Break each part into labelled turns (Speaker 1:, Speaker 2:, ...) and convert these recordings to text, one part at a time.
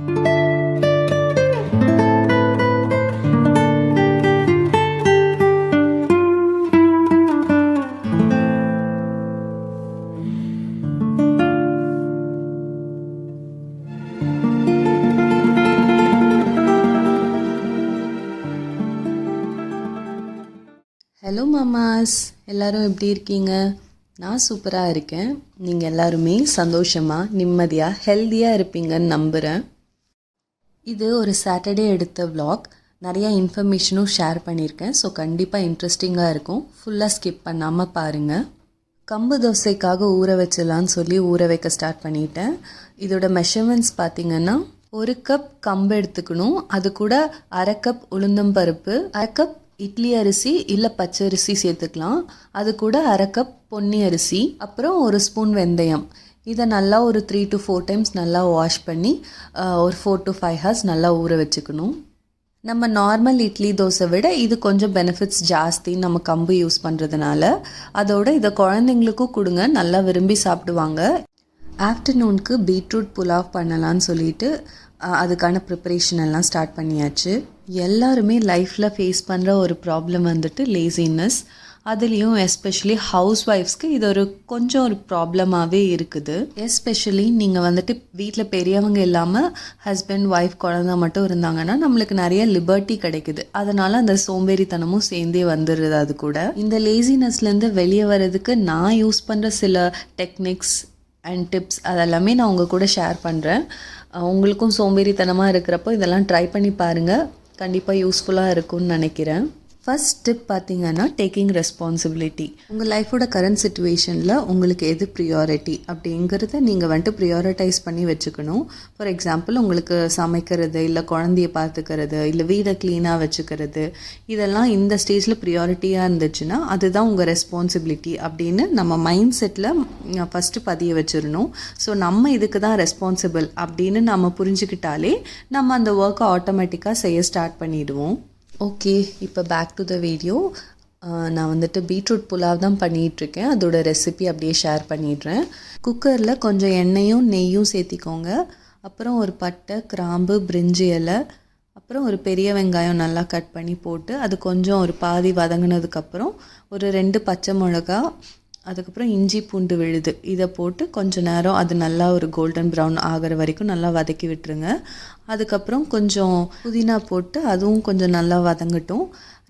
Speaker 1: Hello மாமாஸ், எல்லோரும் எப்படி இருக்கீங்க? நான் சூப்பராக இருக்கேன். நீங்கள் எல்லாருமே சந்தோஷமாக நிம்மதியாக ஹெல்த்தியாக இருப்பீங்கன்னு நம்புகிறேன். இது ஒரு சாட்டர்டே எடுத்த vlog. நிறையா இன்ஃபர்மேஷனும் ஷேர் பண்ணியிருக்கேன். ஸோ கண்டிப்பாக இன்ட்ரெஸ்டிங்காக இருக்கும். ஃபுல்லாக ஸ்கிப் பண்ணாமல் பாருங்கள். கம்பு தோசைக்காக ஊற வச்சிடலான்னு சொல்லி ஊற வைக்க ஸ்டார்ட் பண்ணிட்டேன். இதோட மெஷர்மெண்ட்ஸ் பார்த்திங்கன்னா, 1 கப் கம்பு எடுத்துக்கணும். அது கூட 1/2 கப் உளுந்தம்பருப்பு, 1/2 கப் இட்லி அரிசி இல்லை பச்சரிசி சேர்த்துக்கலாம். அது கூட 1/2 கப் பொன்னி அரிசி, அப்புறம் 1 ஸ்பூன் வெந்தயம். இதை நல்லா ஒரு 3 to 4 டைம்ஸ் நல்லா வாஷ் பண்ணி ஒரு 4 to 5 ஹவர்ஸ் நல்லா ஊற வச்சுக்கணும். நம்ம நார்மல் இட்லி தோசை விட இது கொஞ்சம் பெனிஃபிட்ஸ் ஜாஸ்தி நம்ம கம்பு யூஸ் பண்ணுறதுனால. அதோட இதை குழந்தைங்களுக்கும் கொடுங்க, நல்லா விரும்பி சாப்பிடுவாங்க. ஆஃப்டர்நூனுக்கு பீட்ரூட் புலாவ் பண்ணலான்னு சொல்லிட்டு அதுக்கான ப்ரிப்பரேஷன் எல்லாம் ஸ்டார்ட் பண்ணியாச்சு. எல்லாருமே லைஃப்பில் ஃபேஸ் பண்ணுற ஒரு ப்ராப்ளம் வந்துட்டு லேசினஸ். அதுலேயும் எஸ்பெஷலி ஹவுஸ் ஒய்ஃப்ஸ்க்கு இது கொஞ்சம் ஒரு ப்ராப்ளமாகவே இருக்குது. எஸ்பெஷலி நீங்கள் வந்துட்டு வீட்டில் பெரியவங்க இல்லாமல் ஹஸ்பண்ட் ஒய்ஃப் குழந்தை மட்டும் இருந்தாங்கன்னா நம்மளுக்கு நிறைய லிபர்ட்டி கிடைக்குது. அதனால் அந்த சோம்பேறித்தனமும் சேர்ந்தே வந்துடுது. அது கூட இந்த லேசினஸ்லேருந்து வெளியே வர்றதுக்கு நான் யூஸ் பண்ணுற சில டெக்னிக்ஸ் அண்ட் டிப்ஸ் அதெல்லாமே நான் உங்கள் கூட ஷேர் பண்ணுறேன். உங்களுக்கும் சோம்பேறித்தனமாக இருக்கிறப்போ இதெல்லாம் ட்ரை பண்ணி பாருங்கள். கண்டிப்பாக யூஸ்ஃபுல்லாக இருக்கும்னு நினைக்கிறேன். ஃபர்ஸ்ட் டிப் பார்த்தீங்கன்னா, டேக்கிங் ரெஸ்பான்சிபிலிட்டி. உங்கள் லைஃபோட கரண்ட் சுச்சுவேஷனில் உங்களுக்கு எது ப்ரியாரிட்டி அப்படிங்கிறத நீங்கள் வந்துட்டு ப்ரியாரிட்டைஸ் பண்ணி வச்சுக்கணும். ஃபார் எக்ஸாம்பிள், உங்களுக்கு சமைக்கிறது, இல்லை குழந்தைய பார்த்துக்கிறது, இல்லை வீடை க்ளீனாக வச்சுக்கிறது, இதெல்லாம் இந்த ஸ்டேஜில் ப்ரியாரிட்டியாக இருந்துச்சுன்னா அதுதான் உங்கள் ரெஸ்பான்சிபிலிட்டி அப்படின்னு நம்ம மைண்ட் செட்டில் ஃபஸ்ட்டு பதிய வச்சிடணும். ஸோ நம்ம இதுக்கு தான் ரெஸ்பான்சிபிள் அப்படின்னு நம்ம புரிஞ்சுக்கிட்டாலே நம்ம அந்த ஒர்க்கை ஆட்டோமேட்டிக்காக செய்ய ஸ்டார்ட் பண்ணிவிடுவோம். ஓகே, இப்போ பேக் டு த வீடியோ. நான் வந்துட்டு பீட்ரூட் புலாவ் தான் பண்ணிகிட்ருக்கேன். அதோட ரெசிபி அப்படியே ஷேர் பண்ணிடுறேன். குக்கரில் கொஞ்சம் எண்ணெயும் நெய்யும் சேர்த்திக்கோங்க. அப்புறம் ஒரு பட்டை, கிராம்பு, பிரிஞ்சி இலை, அப்புறம் ஒரு பெரிய வெங்காயம் நல்லா கட் பண்ணி போட்டு அது கொஞ்சம் ஒரு பாதி வதங்கினதுக்கப்புறம் ஒரு 2 பச்சை மிளகா, அதுக்கப்புறம் இஞ்சி பூண்டு விழுது, இதை போட்டு கொஞ்சம் நேரம் அது நல்லா ஒரு கோல்டன் ப்ரௌன் ஆகிற வரைக்கும் நல்லா வதக்கி விட்டுருங்க. அதுக்கப்புறம் கொஞ்சம் புதினா போட்டு அதுவும் கொஞ்சம் நல்லா வதங்கட்டும்.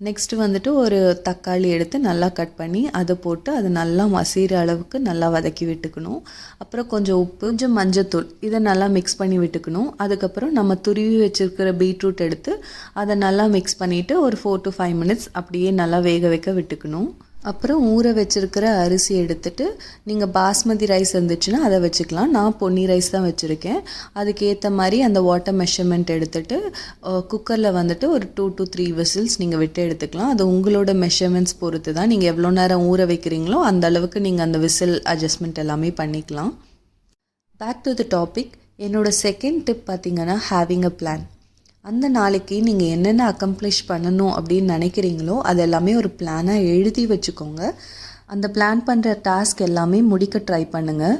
Speaker 1: நெக்ஸ்ட்டு வந்துட்டு ஒரு தக்காளி எடுத்து நல்லா கட் பண்ணி அதை போட்டு அது நல்லா மசிகிற அளவுக்கு நல்லா வதக்கி விட்டுக்கணும். அப்புறம் கொஞ்சம் உப்பு, கொஞ்சம் மஞ்சத்தூள், இதை நல்லா மிக்ஸ் பண்ணி விட்டுக்கணும். அதுக்கப்புறம் நம்ம துருவி வச்சுருக்கிற பீட்ரூட் எடுத்து அதை நல்லா மிக்ஸ் பண்ணிவிட்டு ஒரு 4 to 5 மினிட்ஸ் அப்படியே நல்லா வேக வைக்க விட்டுக்கணும். அப்புறம் ஊற வச்சுருக்கிற அரிசி எடுத்துகிட்டு, நீங்கள் பாஸ்மதி ரைஸ் இருந்துச்சுன்னா அதை வச்சுக்கலாம். நான் பொன்னி ரைஸ் தான் வச்சுருக்கேன். அதுக்கேற்ற மாதிரி அந்த வாட்டர் மெஷர்மெண்ட் எடுத்துகிட்டு குக்கரில் வந்துட்டு ஒரு 2 to 3 விசில்ஸ் நீங்கள் விட்டு எடுத்துக்கலாம். அது உங்களோட மெஷர்மெண்ட்ஸ் பொறுத்து தான். நீங்கள் எவ்வளோ நேரம் ஊற வைக்கிறீங்களோ அந்த அளவுக்கு நீங்கள் அந்த விசில் அட்ஜஸ்ட்மெண்ட் எல்லாமே பண்ணிக்கலாம். Back to the topic. என்னோடய செகண்ட் டிப் பார்த்திங்கன்னா, ஹேவிங் அ பிளான். அந்த நாளைக்கு நீங்கள் என்னென்ன அக்கம்ப்ளிஷ் பண்ணணும் அப்படின்னு நினைக்கிறீங்களோ அது எல்லாமே ஒரு பிளானாக எழுதி வச்சுக்கோங்க. அந்த பிளான் பண்ணுற டாஸ்க் எல்லாமே முடிக்க ட்ரை பண்ணுங்கள்.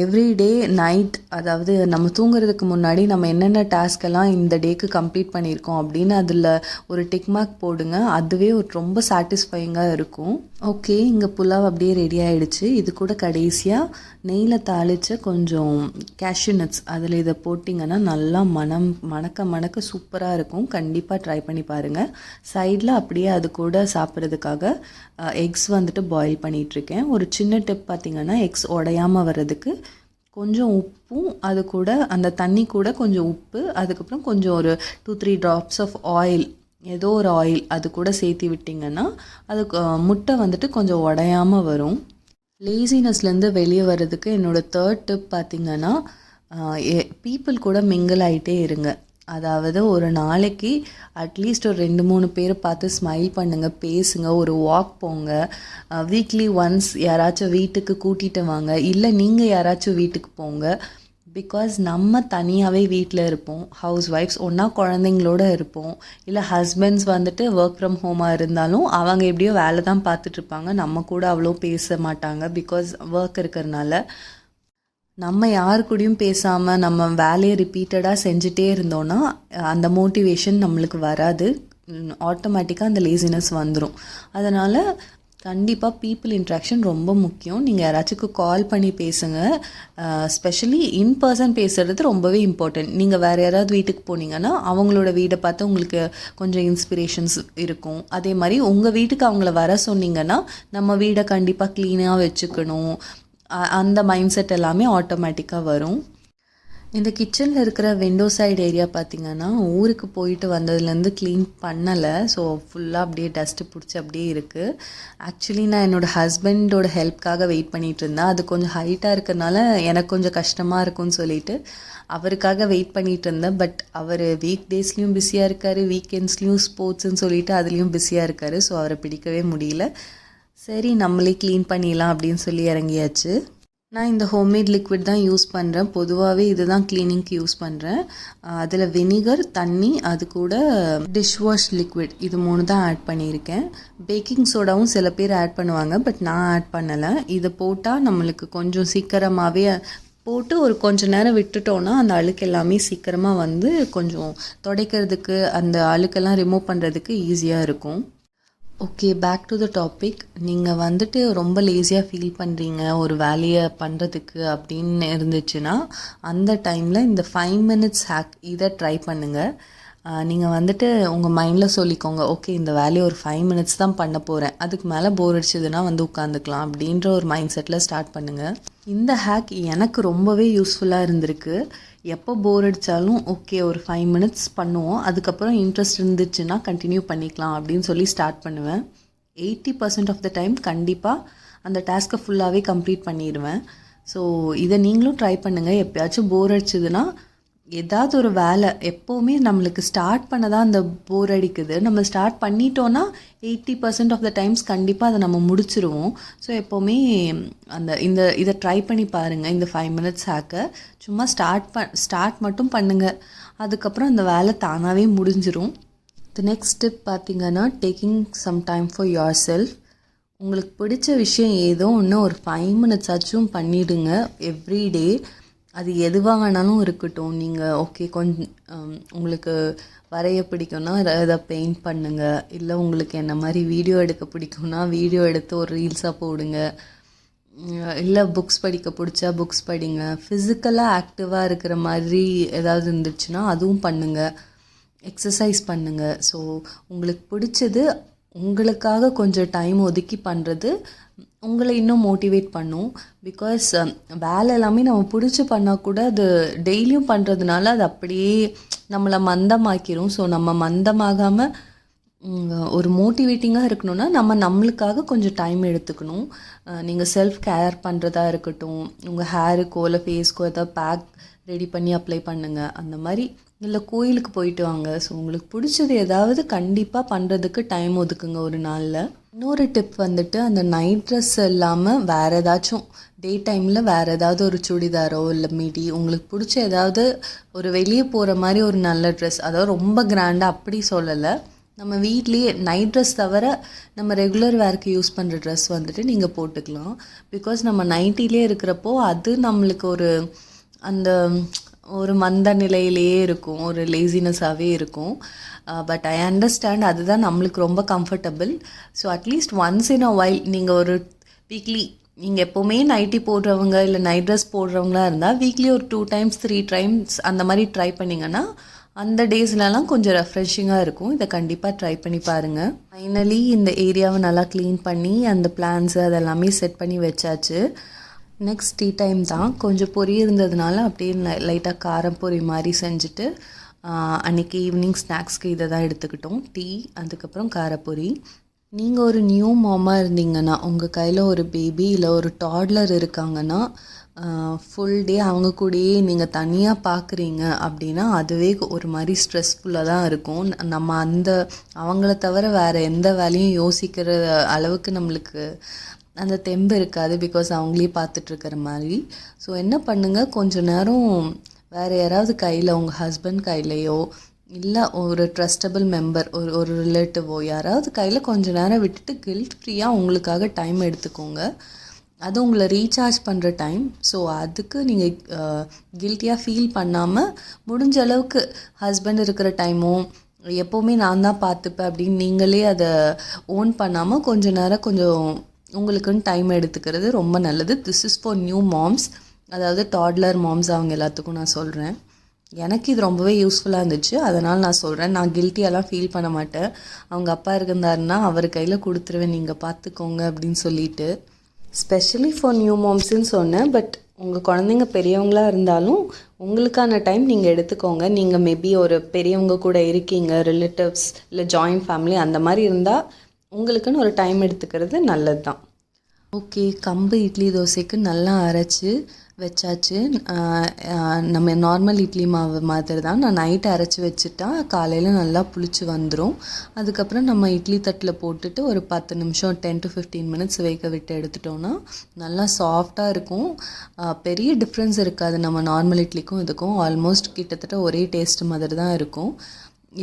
Speaker 1: எவ்ரிடே நைட், அதாவது நம்ம தூங்குறதுக்கு முன்னாடி நம்ம என்னென்ன டாஸ்கெல்லாம் இந்த டேக்கு கம்ப்ளீட் பண்ணியிருக்கோம் அப்படின்னு அதில் ஒரு டிக் மார்க் போடுங்க. அதுவே ஒரு ரொம்ப சாட்டிஸ்ஃபையிங்காக இருக்கும். ஓகே, இங்கே புலாவ் அப்படியே ரெடி ஆகிடுச்சு. இது கூட கடைசியாக நெய்யில் தாளித்த கொஞ்சம் கேஷ்யூ நட்ஸ் அதில் இதை போட்டிங்கன்னா நல்லா மணக்க சூப்பராக இருக்கும். கண்டிப்பாக ட்ரை பண்ணி பாருங்கள். சைடில் அப்படியே அது கூட சாப்பிட்றதுக்காக எக்ஸ் வந்துட்டு பாயில் பண்ணிகிட்ருக்கேன். ஒரு சின்ன டிப் பார்த்திங்கன்னா, எக்ஸ் உடையாமல் வர்றதுக்கு கொஞ்சம் உப்பும், அது கூட அந்த தண்ணி கூட கொஞ்சம் உப்பு, அதுக்கப்புறம் கொஞ்சம் ஒரு 2-3 ட்ராப்ஸ் ஆஃப் ஆயில், ஏதோ ஒரு ஆயில் அது கூட சேர்த்து விட்டிங்கன்னா அதுக்கு முட்டை வந்துட்டு கொஞ்சம் உடையாமல் வரும். லேசினஸ்லேருந்து வெளியே வர்றதுக்கு என்னோடய தேர்ட் டிப் பார்த்திங்கன்னா, பீப்புள் கூட மிங்கிள் ஆகிட்டே இருங்க. அதாவது ஒரு நாளைக்கு அட்லீஸ்ட் ஒரு 2-3 பேரை பார்த்து ஸ்மைல் பண்ணுங்கள், பேசுங்க, ஒரு வாக் போங்க. வீக்லி ஒன்ஸ் யாராச்சும் வீட்டுக்கு கூட்டிகிட்டு வாங்க, இல்லை நீங்கள் யாராச்சும் வீட்டுக்கு போங்க. பிகாஸ் நம்ம தனியாகவே வீட்டில் இருப்போம். ஹவுஸ் ஒய்ஃப்ஸ் ஒன்றா குழந்தைங்களோட இருப்போம், இல்லை ஹஸ்பண்ட்ஸ் வந்துட்டு ஒர்க் ஃப்ரம் ஹோமாக இருந்தாலும் அவங்க எப்படியோ வேலை தான் பார்த்துட்ருப்பாங்க. நம்ம கூட அவ்வளோ பேச மாட்டாங்க பிகாஸ் ஒர்க் இருக்கிறதுனால. நம்ம யார் கூடயும் பேசாமல் நம்ம வேலையை ரிப்பீட்டடாக செஞ்சுட்டே இருந்தோன்னா அந்த மோட்டிவேஷன் நம்மளுக்கு வராது. ஆட்டோமேட்டிக்காக அந்த லேசினஸ் வந்துடும். அதனால் கண்டிப்பாக பீப்புள் இன்ட்ராக்ஷன் ரொம்ப முக்கியம். நீங்கள் யாராச்சும் கால் பண்ணி பேசுங்க. ஸ்பெஷலி இன் பர்சன் பேசுகிறது ரொம்பவே இம்பார்ட்டன்ட். நீங்கள் வேறு யாராவது வீட்டுக்கு போனீங்கன்னா அவங்களோட வீடை பார்த்து உங்களுக்கு கொஞ்சம் இன்ஸ்பிரேஷன்ஸ் இருக்கும். அதே மாதிரி உங்கள் வீட்டுக்கு அவங்கள வர சொன்னீங்கன்னா நம்ம வீடை கண்டிப்பாக க்ளீனாக வச்சுக்கணும். அந்த மைண்ட் செட் எல்லாமே ஆட்டோமேட்டிக்காக வரும். இந்த கிச்சனில் இருக்கிற விண்டோ சைடு ஏரியா பார்த்திங்கன்னா ஊருக்கு போயிட்டு வந்ததுலேருந்து க்ளீன் பண்ணலை. ஸோ ஃபுல்லாக அப்படியே டஸ்ட்டு பிடிச்சி அப்படியே இருக்குது. ஆக்சுவலி நான் என்னோடய ஹஸ்பண்டோட ஹெல்ப்காக வெயிட் பண்ணிகிட்டு இருந்தேன். அது கொஞ்சம் ஹைட்டாக இருக்கிறதுனால எனக்கு கொஞ்சம் கஷ்டமாக இருக்கும்னு சொல்லிட்டு அவருக்காக வெயிட் பண்ணிகிட்டு இருந்தேன். பட் அவர் வீக் டேஸ்லேயும் பிஸியாக இருக்கார், வீக்கெண்ட்ஸ்லேயும் ஸ்போர்ட்ஸ்ன்னு சொல்லிட்டு அதுலேயும் பிஸியாக இருக்கார். ஸோ அவரை பிடிக்கவே முடியல. சரி நம்மளே க்ளீன் பண்ணிடலாம் அப்படின்னு சொல்லி இறங்கியாச்சு. நான் இந்த ஹோம்மேட் லிக்விட் தான் யூஸ் பண்ணுறேன். பொதுவாகவே இது தான் க்ளீனிங்க்கு யூஸ் பண்ணுறேன். அதில் வினிகர், தண்ணி, அது கூட டிஷ் வாஷ் லிக்விட், இது 3 தான் ஆட் பண்ணியிருக்கேன். பேக்கிங் சோடாவும் சில பேர் ஆட் பண்ணுவாங்க, பட் நான் ஆட் பண்ணலை. இதை போட்டால் நம்மளுக்கு கொஞ்சம் சீக்கிரமாகவே போட்டு ஒரு கொஞ்சம் நேரம் விட்டுட்டோன்னா அந்த அழுக்கு எல்லாமே சீக்கிரமாக வந்து கொஞ்சம் துடைக்கிறதுக்கு அந்த அழுக்கெல்லாம் ரிமூவ் பண்ணுறதுக்கு ஈஸியாக இருக்கும். Okay, back to the topic. நீங்கள் வந்துட்டு ரொம்ப லேசியாக ஃபீல் பண்ணுறீங்க ஒரு வேலையை பண்ணுறதுக்கு அப்படின்னு இருந்துச்சுன்னா அந்த டைமில் இந்த 5 மினிட்ஸ் ஹேக் இதை ட்ரை பண்ணுங்கள். நீங்கள் வந்துட்டு உங்கள் மைண்டில் சொல்லிக்கோங்க, ஓகே இந்த வேலையை ஒரு 5 மினிட்ஸ் தான் பண்ண போகிறேன், அதுக்கு மேலே போர் அடிச்சதுன்னா வந்து உட்காந்துக்கலாம் அப்படின்ற ஒரு மைண்ட் செட்டில் ஸ்டார்ட் பண்ணுங்கள். இந்த ஹேக் எனக்கு ரொம்பவே யூஸ்ஃபுல்லாக இருந்திருக்கு. எப்போ போர் அடித்தாலும் ஓகே ஒரு 5 மினிட்ஸ் பண்ணுவோம், அதுக்கப்புறம் இன்ட்ரெஸ்ட் இருந்துச்சுன்னா கண்டினியூ பண்ணிக்கலாம் அப்படின்னு சொல்லி ஸ்டார்ட் பண்ணுவேன். 80% ஆஃப் த டைம் கண்டிப்பாக அந்த டாஸ்க்கை ஃபுல்லாகவே கம்ப்ளீட் பண்ணிடுவேன். ஸோ இதை நீங்களும் ட்ரை பண்ணுங்கள். எப்போயாச்சும் போர் அடிச்சதுன்னா ஏதாவது ஒரு வேலை எப்போவுமே நம்மளுக்கு ஸ்டார்ட் பண்ண தான் அந்த போர் அடிக்குது. நம்ம ஸ்டார்ட் பண்ணிட்டோன்னா 80% ஆஃப் த டைம்ஸ் கண்டிப்பாக அதை நம்ம முடிச்சிருவோம். ஸோ எப்போவுமே இதை ட்ரை பண்ணி பாருங்கள். இந்த 5 மினிட்ஸ் ஹேக்கை சும்மா ஸ்டார்ட் மட்டும் பண்ணுங்கள். அதுக்கப்புறம் அந்த வேலை தானாகவே முடிஞ்சிரும். தி நெக்ஸ்ட் ஸ்டெப் பார்த்திங்கன்னா taking some time for your self. உங்களுக்கு பிடிச்ச விஷயம் ஏதோ ஒன்று ஒரு 5 மினிட்ஸ் ஆச்சும் பண்ணிவிடுங்க எவ்ரிடே. அது எதுவாக வேணாலும் இருக்கட்டும். நீங்கள் ஓகே கொஞ்சம் உங்களுக்கு வரைய பிடிக்கும்னா அதை பெயிண்ட் பண்ணுங்கள். இல்லை உங்களுக்கு என்ன மாதிரி வீடியோ எடுக்க பிடிக்கும்னா வீடியோ எடுத்து ஒரு ரீல்ஸாக போடுங்க. இல்லை புக்ஸ் படிக்க பிடிச்சா புக்ஸ் படிங்க. ஃபிசிக்கலாக ஆக்டிவாக இருக்கிற மாதிரி ஏதாவது இருந்துச்சுன்னா அதுவும் பண்ணுங்கள். எக்ஸசைஸ் பண்ணுங்கள். ஸோ உங்களுக்கு பிடிச்சது உங்களுக்காக கொஞ்சம் டைம் ஒதுக்கி பண்ணுறது உங்களை இன்னும் மோட்டிவேட் பண்ணும். பிகாஸ் வேலை எல்லாமே நம்ம பிடிச்சி பண்ணால் கூட அது டெய்லியும் பண்ணுறதுனால அது அப்படியே நம்மளை மந்தமாக்கிரும். ஸோ நம்ம மந்தமாகாமல் ஒரு மோட்டிவேட்டிங்காக இருக்கணும்னா நம்மளுக்காக கொஞ்சம் டைம் எடுத்துக்கணும். நீங்கள் செல்ஃப் கேர் பண்ணுறதா இருக்கட்டும், உங்கள் ஹேருக்கோ இல்லை ஃபேஸ்க்கோ ஏதாவது பேக் ரெடி பண்ணி அப்ளை பண்ணுங்கள். அந்த மாதிரி இல்லை கோயிலுக்கு போயிட்டு வாங்க. ஸோ உங்களுக்கு பிடிச்சது ஏதாவது கண்டிப்பாக பண்ணுறதுக்கு டைம் ஒதுக்குங்க ஒரு நாளில். இன்னொரு டிப் வந்துட்டு அந்த நைட் ட்ரெஸ் இல்லாமல் வேறு ஏதாச்சும் டே டைமில் வேறு ஏதாவது ஒரு சுடிதாரோ இல்லை மிடி உங்களுக்கு பிடிச்ச ஏதாவது ஒரு வெளியே போகிற மாதிரி ஒரு நல்ல ட்ரெஸ், அதாவது ரொம்ப கிராண்டாக அப்படி சொல்லலை, நம்ம வீட்லேயே நைட் ட்ரெஸ் தவிர நம்ம ரெகுலர் வேர்க்கு யூஸ் பண்ணுற ட்ரெஸ் வந்துட்டு நீங்கள் போட்டுக்கலாம். பிகாஸ் நம்ம நைட்டிலே இருக்கிறப்போ அது நம்மளுக்கு ஒரு மந்த நிலையிலேயே இருக்கும், ஒரு லேசினஸாகவே இருக்கும். பட் ஐ அண்டர்ஸ்டாண்ட் அதுதான் நம்மளுக்கு ரொம்ப comfortable. So at least once in a while நீங்கள் ஒரு வீக்லி நீங்கள் எப்போவுமே நைட்டி போடுறவங்க இல்லை நைட் ட்ரெஸ் போடுறவங்களா இருந்தால் வீக்லி ஒரு 2 times 3 times அந்த மாதிரி ட்ரை பண்ணிங்கன்னா அந்த டேஸ்லலாம் கொஞ்சம் ரெஃப்ரெஷிங்காக இருக்கும். இதை கண்டிப்பாக ட்ரை பண்ணி பாருங்கள். ஃபைனலி இந்த ஏரியாவை நல்லா க்ளீன் பண்ணி அந்த பிளான்ஸு அதெல்லாமே செட் பண்ணி வச்சாச்சு. நெக்ஸ்ட் டீ டைம் தான். கொஞ்சம் பொரி இருந்ததுனால அப்படியே லைட்டாக காரம் பொரி மாதிரி செஞ்சுட்டு அன்றைக்கி ஈவினிங் ஸ்நாக்ஸ்க்கு இதை தான் எடுத்துக்கிட்டோம், டீ அதுக்கப்புறம் காரப்பொரி. நீங்கள் ஒரு நியூ மாமாக இருந்தீங்கன்னா உங்கள் கையில் ஒரு பேபி இல்லை ஒரு டாட்லர் இருக்காங்கன்னா ஃபுல் டே அவங்க கூடயே நீங்கள் தனியாக பார்க்குறீங்க அப்படின்னா அதுவே ஒரு மாதிரி ஸ்ட்ரெஸ்ஃபுல்லாக தான் இருக்கும். நம்ம அவங்கள தவிர வேறு எந்த வேலையும் யோசிக்கிற அளவுக்கு நம்மளுக்கு அந்த தெம்பு இருக்காது. பிகாஸ் அவங்களே பார்த்துட்ருக்கிற மாதிரி. ஸோ என்ன பண்ணுங்கள், கொஞ்சம் நேரம் வேறு யாராவது கையில் உங்கள் ஹஸ்பண்ட் கையிலையோ இல்லை ஒரு ட்ரஸ்டபிள் மெம்பர் ஒரு ரிலேட்டிவோ யாராவது கையில் கொஞ்சம் நேரம் விட்டுட்டு கில்ட் ஃப்ரீயாக உங்களுக்காக டைம் எடுத்துக்கோங்க. அது உங்களை ரீசார்ஜ் பண்ணுற டைம். ஸோ அதுக்கு நீங்கள் கில்ட்டியாக ஃபீல் பண்ணாமல் முடிஞ்ச அளவுக்கு ஹஸ்பண்ட் இருக்கிற டைமும் எப்போவுமே நான் தான் பார்த்துப்பேன் அப்படின்னு நீங்களே அதை ஓன் பண்ணாமல் கொஞ்சம் நேரம் கொஞ்சம் உங்களுக்குன்னு டைம் எடுத்துக்கிறது ரொம்ப நல்லது. This is for new moms, அதாவது டாட்லர் மாம்ஸ் அவங்க எல்லாத்துக்கும் நான் சொல்கிறேன். எனக்கு இது ரொம்பவே யூஸ்ஃபுல்லாக இருந்துச்சு, அதனால் நான் சொல்கிறேன். நான் கில்ட்டியெல்லாம் ஃபீல் பண்ண மாட்டேன். அவங்க அப்பா இருந்தாருன்னா அவர் கையில் கொடுத்துருவேன், நீங்கள் பார்த்துக்கோங்க அப்படின்னு சொல்லிட்டு. ஸ்பெஷலி ஃபார் நியூ மாம்ஸ்ன்னு சொன்னேன். பட் உங்கள் குழந்தைங்க பெரியவங்களாக இருந்தாலும் உங்களுக்கான டைம் நீங்கள் எடுத்துக்கோங்க. நீங்கள் மேபி ஒரு பெரியவங்க கூட இருக்கீங்க, ரிலேட்டிவ்ஸ் இல்லை ஜாயிண்ட் ஃபேமிலி அந்த மாதிரி இருந்தால் உங்களுக்குன்னு ஒரு டைம் எடுத்துக்கிறது நல்லது தான். ஓகே, கம்பு இட்லி தோசைக்கு நல்லா அரைச்சி வச்சாச்சு. நம்ம நார்மல் இட்லி மாவு மாதிரி தான். நான் நைட்டு அரைச்சி வச்சுட்டா காலையில் நல்லா புளிச்சு வந்துடும். அதுக்கப்புறம் நம்ம இட்லி தட்டில் போட்டுட்டு ஒரு 10 நிமிஷம் 10 to 15 மினிட்ஸ் வேக விட்டு எடுத்துட்டோன்னா நல்லா சாஃப்டாக இருக்கும். பெரிய டிஃப்ரென்ஸ் இருக்காது நம்ம நார்மல் இட்லிக்கும் இதுக்கும். ஆல்மோஸ்ட் கிட்டத்தட்ட ஒரே டேஸ்ட் மாதிரி தான் இருக்கும்.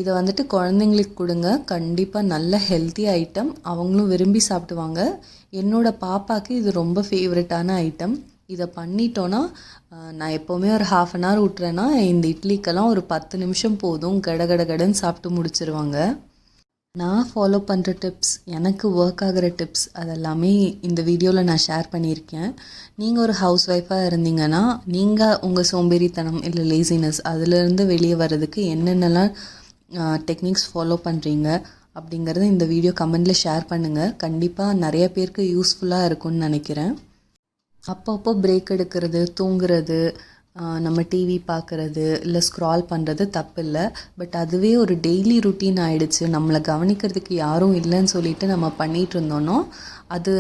Speaker 1: இதை வந்துட்டு குழந்தைங்களுக்கு கொடுங்க, கண்டிப்பாக நல்ல ஹெல்த்தி ஐட்டம், அவங்களும் விரும்பி சாப்பிடுவாங்க. என்னோடய பாப்பாவுக்கு இது ரொம்ப ஃபேவரட்டான ஐட்டம். இதை பண்ணிட்டோன்னா நான் எப்போவுமே ஒரு 1/2 hour விட்றேன்னா இந்த இட்லிக்கெல்லாம் ஒரு 10 நிமிஷம் போதும், கடன்னு சாப்பிட்டு முடிச்சிருவாங்க. நான் ஃபாலோ பண்ணுற டிப்ஸ், எனக்கு ஒர்க் ஆகிற டிப்ஸ் அதெல்லாமே இந்த வீடியோவில் நான் ஷேர் பண்ணியிருக்கேன். நீங்கள் ஒரு ஹவுஸ் ஒய்ஃபாக இருந்தீங்கன்னா நீங்கள் உங்கள் சோம்பேறித்தனம் இல்லை லேசினஸ் அதிலேருந்து வெளியே வர்றதுக்கு என்னென்னலாம் டெக்னிக்ஸ் ஃபாலோ பண்ணுறீங்க அப்படிங்கிறத இந்த வீடியோ கமெண்டில் ஷேர் பண்ணுங்கள். கண்டிப்பாக நிறைய பேருக்கு யூஸ்ஃபுல்லாக இருக்கும்னு நினைக்கிறேன். அப்பப்போ பிரேக் எடுக்கிறது, தூங்குறது, நம்ம டிவி பார்க்குறது இல்லை ஸ்க்ரால் பண்ணுறது தப்பு இல்லை. பட் அதுவே ஒரு டெய்லி ருட்டீன் ஆகிடுச்சு, நம்மளை கவனிக்கிறதுக்கு யாரும் இல்லைன்னு சொல்லிட்டு நம்ம பண்ணிகிட்டு இருந்தோன்னா அது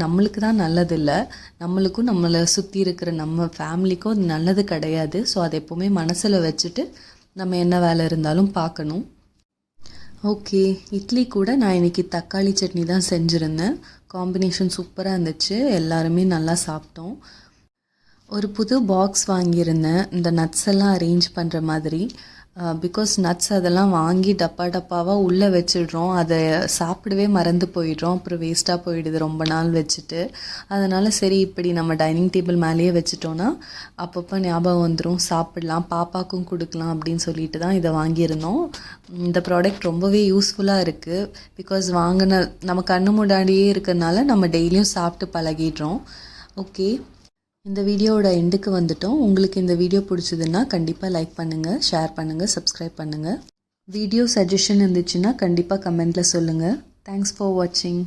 Speaker 1: நம்மளுக்கு தான் நல்லதில்லை, நம்மளுக்கும் நம்மளை சுற்றி இருக்கிற நம்ம ஃபேமிலிக்கும் அது நல்லது கிடையாது. ஸோ அதை எப்போவுமே மனசில் வச்சுட்டு நம்ம என்ன வேலை இருந்தாலும் பார்க்கணும். ஓகே, இட்லி கூட நான் இன்றைக்கி தக்காளி சட்னி தான் செஞ்சுருந்தேன். காம்பினேஷன் சூப்பராக இருந்துச்சு, எல்லாருமே நல்லா சாப்பிட்டோம். ஒரு புது பாக்ஸ் வாங்கியிருந்தேன் இந்த நட்ஸ் எல்லாம் அரேஞ்ச் பண்ணுற மாதிரி. பிகாஸ் நட்ஸ் அதெல்லாம் வாங்கி டப்பாவாக உள்ளே வச்சிடுறோம், அதை சாப்பிடவே மறந்து போயிடுறோம், அப்புறம் வேஸ்ட்டாக போயிடுது ரொம்ப நாள் வச்சுட்டு. அதனால் சரி இப்படி நம்ம டைனிங் டேபிள் மேலேயே வச்சுட்டோன்னா அப்பப்போ ஞாபகம் வந்துடும், சாப்பிடலாம், பாப்பாக்கும் கொடுக்கலாம் அப்படின்னு சொல்லிட்டு தான் இதை வாங்கியிருந்தோம். இந்த ப்ராடக்ட் ரொம்பவே யூஸ்ஃபுல்லாக இருக்குது. பிகாஸ் வாங்கின நம்ம கண்ணு முன்னாடியே இருக்கிறதுனால நம்ம டெய்லியும் சாப்பிட்டு பழகிடுறோம். ஓகே, இந்த வீடியோவோட எண்டுக்கு வந்துட்டோம். உங்களுக்கு இந்த வீடியோ பிடிச்சதுன்னா கண்டிப்பாக லைக் பண்ணுங்கள், ஷேர் பண்ணுங்கள், சப்ஸ்கிரைப் பண்ணுங்கள். வீடியோ சஜஷன் இருந்துச்சுன்னா கண்டிப்பாக கமெண்ட்டில் சொல்லுங்கள். தேங்க்ஸ் ஃபார் வாட்சிங்.